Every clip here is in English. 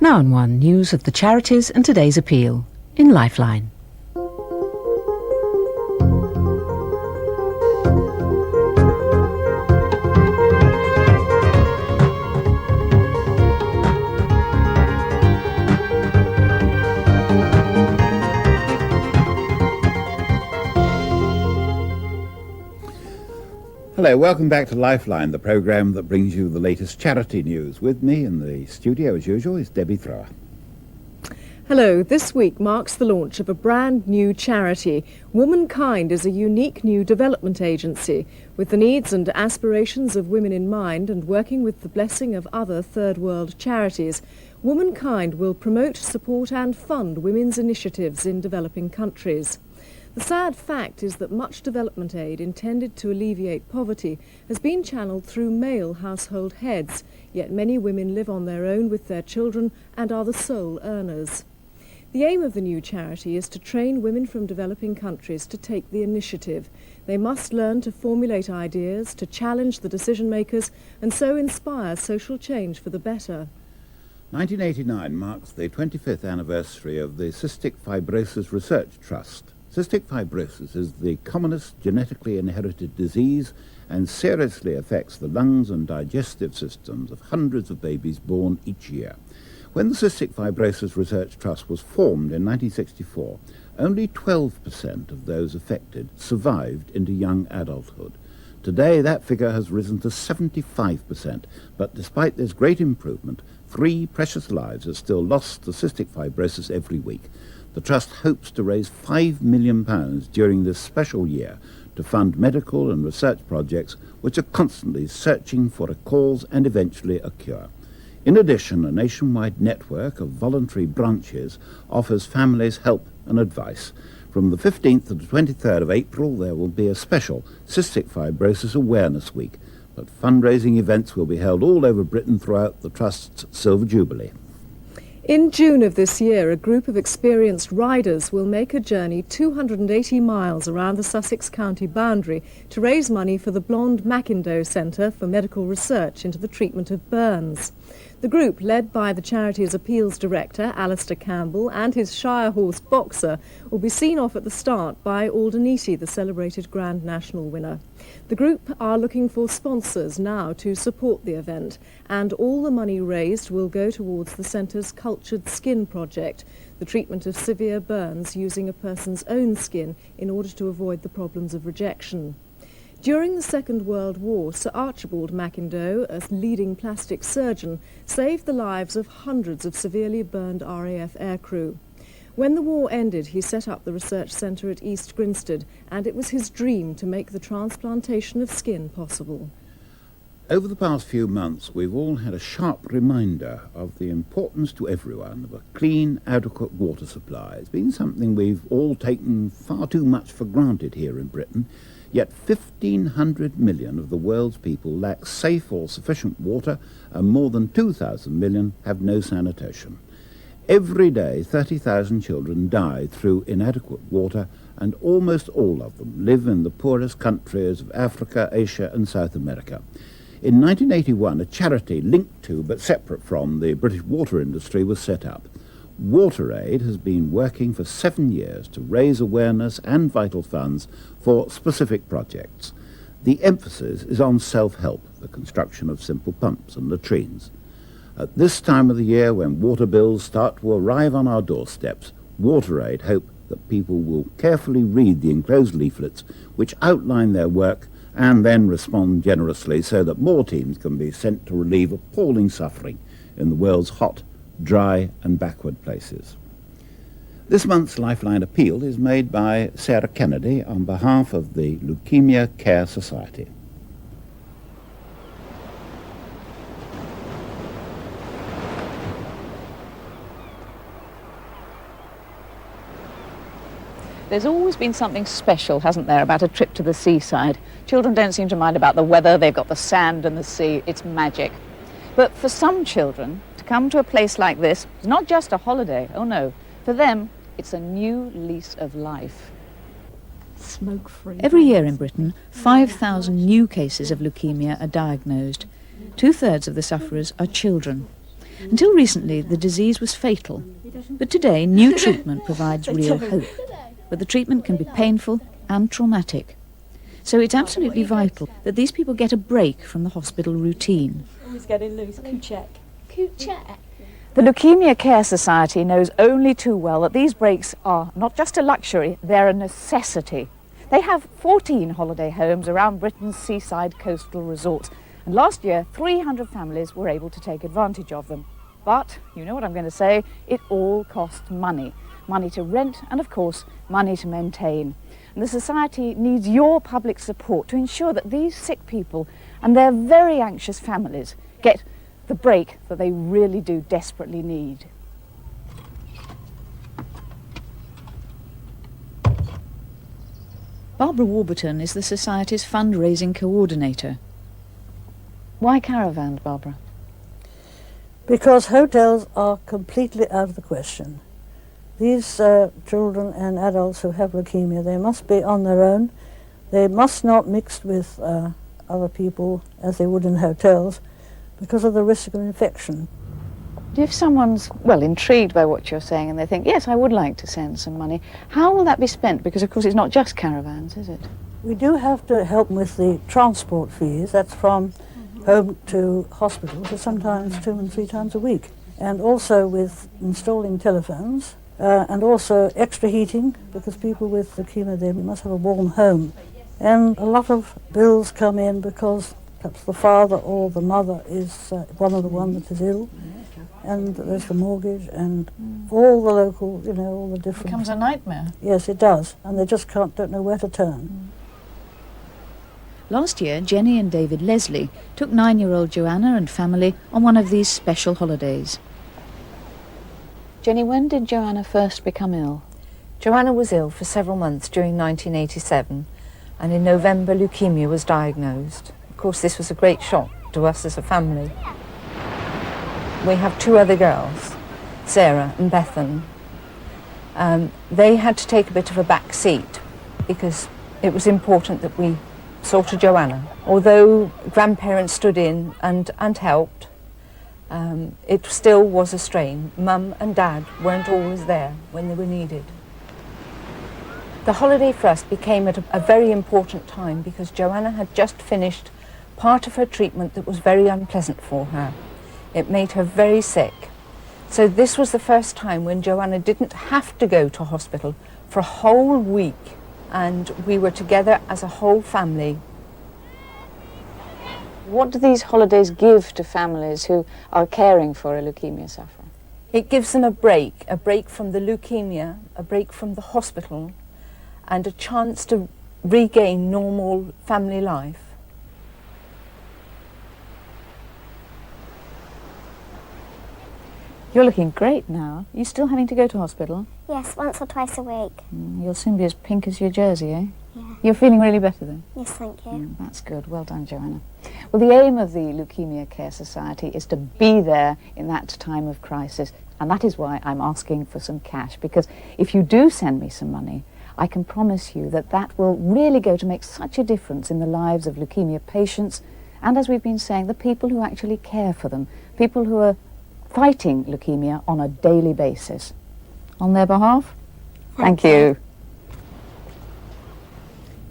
Now in One, news of the charities and today's appeal in Lifeline. Hello, welcome back to Lifeline, the programme that brings you the latest charity news. With me in the studio, as usual, is Debbie Thrower. Hello, this week marks the launch of a brand new charity. Womankind is a unique new development agency with the needs and aspirations of women in mind and working with the blessing of other third world charities. Womankind will promote, support and fund women's initiatives in developing countries. The sad fact is that much development aid intended to alleviate poverty has been channeled through male household heads, yet many women live on their own with their children and are the sole earners. The aim of the new charity is to train women from developing countries to take the initiative. They must learn to formulate ideas, to challenge the decision makers, and so inspire social change for the better. 1989 marks the 25th anniversary of the Cystic Fibrosis Research Trust. Cystic fibrosis is the commonest genetically inherited disease and seriously affects the lungs and digestive systems of hundreds of babies born each year. When the Cystic Fibrosis Research Trust was formed in 1964, only 12% of those affected survived into young adulthood. Today that figure has risen to 75%, but despite this great improvement, 3 precious lives are still lost to cystic fibrosis every week. The Trust hopes to raise £5 million during this special year to fund medical and research projects which are constantly searching for a cause and eventually a cure. In addition, a nationwide network of voluntary branches offers families help and advice. From the 15th to the 23rd of April, there will be a special Cystic Fibrosis Awareness Week, but fundraising events will be held all over Britain throughout the Trust's Silver Jubilee. In June of this year, a group of experienced riders will make a journey 280 miles around the Sussex County boundary to raise money for the Blonde Mackindoe Centre for Medical Research into the treatment of burns. The group, led by the charity's appeals director, Alistair Campbell, and his Shire horse Boxer, will be seen off at the start by Aldenisi, the celebrated Grand National winner. The group are looking for sponsors now to support the event, and all the money raised will go towards the centre's Cultured Skin project, the treatment of severe burns using a person's own skin in order to avoid the problems of rejection. During the Second World War, Sir Archibald Mackindoe, a leading plastic surgeon, saved the lives of hundreds of severely burned RAF aircrew. When the war ended, he set up the research centre at East Grinstead, and it was his dream to make the transplantation of skin possible. Over the past few months, we've all had a sharp reminder of the importance to everyone of a clean, adequate water supply. It's been something we've all taken far too much for granted here in Britain, yet 1,500 million of the world's people lack safe or sufficient water, and more than 2,000 million have no sanitation. Every day, 30,000 children die through inadequate water, and almost all of them live in the poorest countries of Africa, Asia and South America. In 1981, a charity linked to but separate from the British water industry was set up. WaterAid has been working for 7 years to raise awareness and vital funds for specific projects. The emphasis is on self-help, the construction of simple pumps and latrines. At this time of the year, when water bills start to arrive on our doorsteps, WaterAid hope that people will carefully read the enclosed leaflets which outline their work and then respond generously so that more teams can be sent to relieve appalling suffering in the world's hot, dry and backward places. This month's Lifeline appeal is made by Sarah Kennedy on behalf of the Leukemia Care Society. There's always been something special, hasn't there, about a trip to the seaside. Children don't seem to mind about the weather, they've got the sand and the sea, it's magic. But for some children, to come to a place like this is not just a holiday, oh no. For them, it's a new lease of life. Smoke-free. Every year in Britain, 5,000 new cases of leukemia are diagnosed. 2/3 of the sufferers are children. Until recently, the disease was fatal. But today, new treatment provides real hope. But the treatment can be painful and traumatic. So it's absolutely vital that these people get a break from the hospital routine. Always getting loose. Kuchek. Kuchek. The Leukemia Care Society knows only too well that these breaks are not just a luxury, they're a necessity. They have 14 holiday homes around Britain's seaside coastal resorts, and last year 300 families were able to take advantage of them. But, you know what I'm going to say, it all costs money. Money to rent and, of course, money to maintain. And the Society needs your public support to ensure that these sick people and their very anxious families get the break that they really do desperately need. Barbara Warburton is the Society's fundraising coordinator. Why caravans, Barbara? Because hotels are completely out of the question. These children and adults who have leukemia, they must be on their own. They must not mix with other people as they would in hotels because of the risk of infection. If someone's, well, intrigued by what you're saying and they think, yes, I would like to send some money, how will that be spent? Because, of course, it's not just caravans, is it? We do have to help them with the transport fees. That's from home to hospital, so sometimes 2 and 3 times a week. And also with installing telephones and also extra heating, because people with leukemia, they must have a warm home. And a lot of bills come in because perhaps the father or the mother is one that is ill. And there's the mortgage and all the local, you know, all the different... It becomes a nightmare. Yes, it does. And they just don't know where to turn. Last year, Jenny and David Leslie took 9-year-old Joanna and family on one of these special holidays. Jenny, when did Joanna first become ill? Joanna was ill for several months during 1987, and in November leukemia was diagnosed. Of course, this was a great shock to us as a family. We have 2 other girls, Sarah and Bethan. They had to take a bit of a back seat because it was important that we saw to Joanna. Although grandparents stood in and helped, it still was a strain. Mum and Dad weren't always there when they were needed. The holiday for us became at a very important time because Joanna had just finished part of her treatment that was very unpleasant for her. It made her very sick. So this was the first time when Joanna didn't have to go to hospital for a whole week, and we were together as a whole family. What do these holidays give to families who are caring for a leukemia sufferer? It gives them a break from the leukemia, a break from the hospital, and a chance to regain normal family life. You're looking great now. Are you still having to go to hospital? Yes, once or twice a week. You'll soon be as pink as your jersey, eh? Yeah. You're feeling really better then? Yes, thank you. That's good. Well done, Joanna. Well, the aim of the Leukemia Care Society is to be there in that time of crisis, and that is why I'm asking for some cash, because if you do send me some money, I can promise you that that will really go to make such a difference in the lives of leukemia patients, and as we've been saying, the people who actually care for them, people who are fighting leukemia on a daily basis. On their behalf, thank you.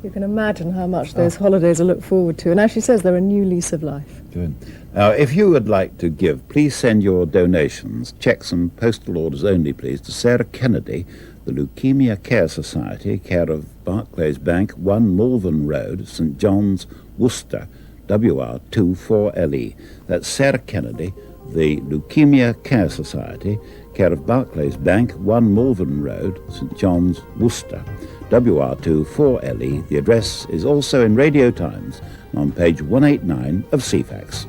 You can imagine how much those holidays are looked forward to. And as she says, they're a new lease of life. Good. Now, if you would like to give, please send your donations, cheques and postal orders only, please, to Sarah Kennedy, the Leukemia Care Society, care of Barclays Bank, 1 Malvern Road, St John's, Worcester, WR24LE. That's Sarah Kennedy, the Leukemia Care Society, care of Barclays Bank, 1 Malvern Road, St John's, Worcester, WR24LE. The address is also in Radio Times on page 189 of CFAX.